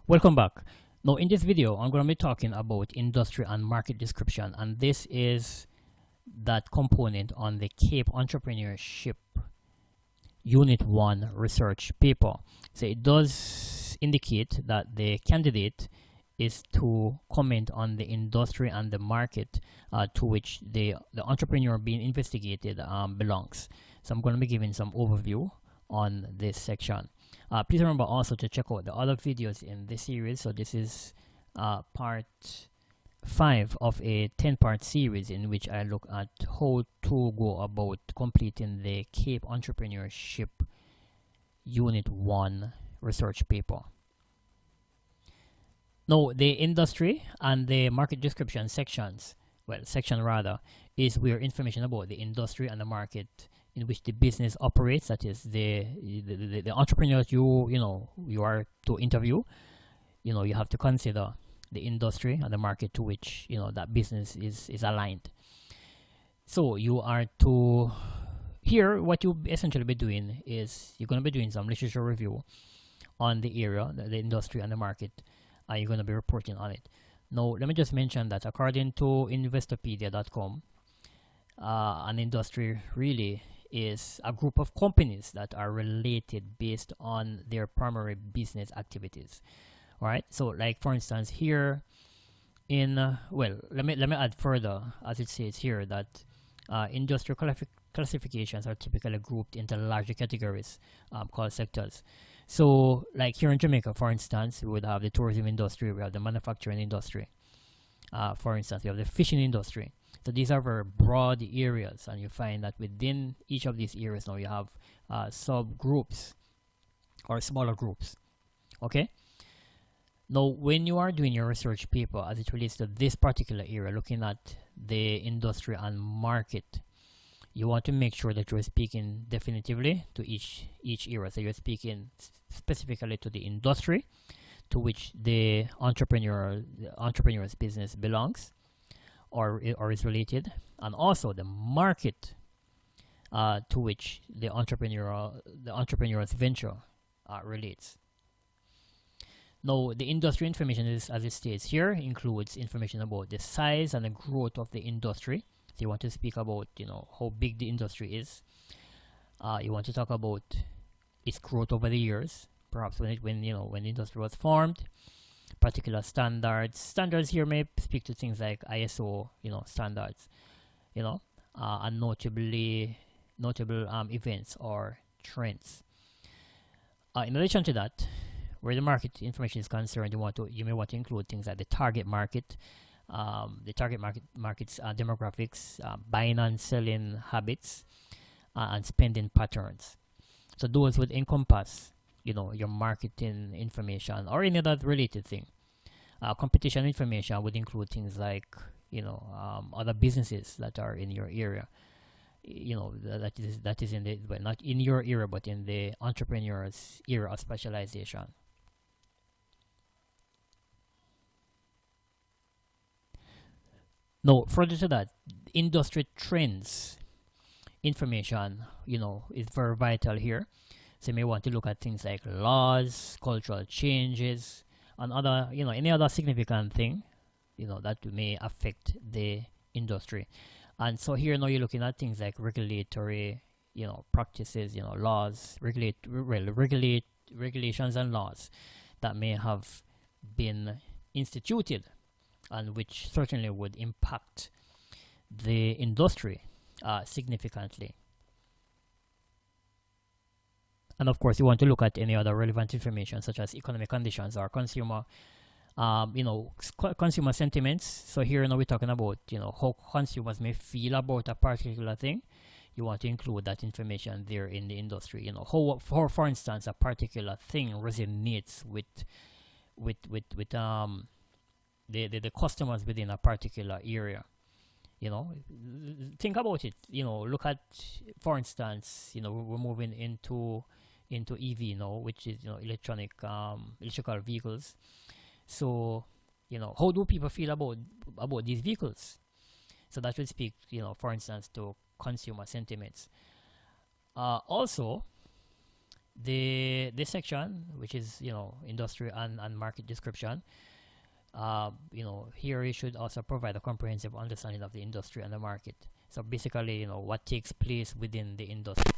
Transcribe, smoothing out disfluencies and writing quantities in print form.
Welcome back. Now in this video I'm going to be talking about industry and market description, and this is that component on the Cape Entrepreneurship Unit 1 research paper. So it does indicate that the candidate is to comment on the industry and the market to which the entrepreneur being investigated belongs. So I'm going to be giving some overview on this section. Please remember also to check out the other videos in this series. So this is part 5 of a 10-part series in which I look at how to go about completing the Cape Entrepreneurship Unit 1 research paper. Now the industry and the market description sections, section rather, is where information about the industry and the market in which the business operates, that is the entrepreneurs you are to interview. You have to consider the industry and the market to which that business is aligned. So you are to here, what you essentially be doing is you're going to be doing some literature review on the area, the industry and the market, and you're going to be reporting on it. Now let me just mention that according to investopedia.com, an industry really is a group of companies that are related based on their primary business activities. All right, so like for instance here in let me add further, as it says here that industrial classifications are typically grouped into larger categories called sectors. So like here in Jamaica, for instance, we would have the tourism industry, we have the manufacturing industry, for instance we have the fishing industry. So these are very broad areas, and you find that within each of these areas now you have subgroups or smaller groups. Okay, now when you are doing your research paper as it relates to this particular area, looking at the industry and market, you want to make sure that you're speaking definitively to each area. So you're speaking specifically to the industry to which the entrepreneur's business belongs or is related, and also the market to which the entrepreneur's venture relates. Now the industry information is, as it states here, includes information about the size and the growth of the industry. So you want to speak about how big the industry is. You want to talk about its growth over the years, perhaps when the industry was formed. Particular standards here may speak to things like ISO standards, and notable events or trends. In addition to that, where the market information is concerned, you may want to include things like the target market, market's demographics, buying and selling habits, and spending patterns. So those would encompass your marketing information or any other related thing. Competition information would include things like other businesses that are in your area, that is in the not in your area but in the entrepreneur's area of specialization. Now further to that, industry trends information is very vital here. So you may want to look at things like laws, cultural changes, and other any other significant thing that may affect the industry. And so here now you're looking at things like regulatory practices, laws, regulations and laws that may have been instituted and which certainly would impact the industry significantly. And of course you want to look at any other relevant information such as economic conditions or consumer consumer sentiments. So here now we're talking about how consumers may feel about a particular thing. You want to include that information there in the industry. How for instance a particular thing resonates with the customers within a particular area. Think about it. Look at, for instance, we're moving into EV now, which is electrical vehicles. So how do people feel about these vehicles? So that would speak for instance to consumer sentiments. Also this section, which is industry and market description, here you should also provide a comprehensive understanding of the industry and the market. So basically, what takes place within the industry.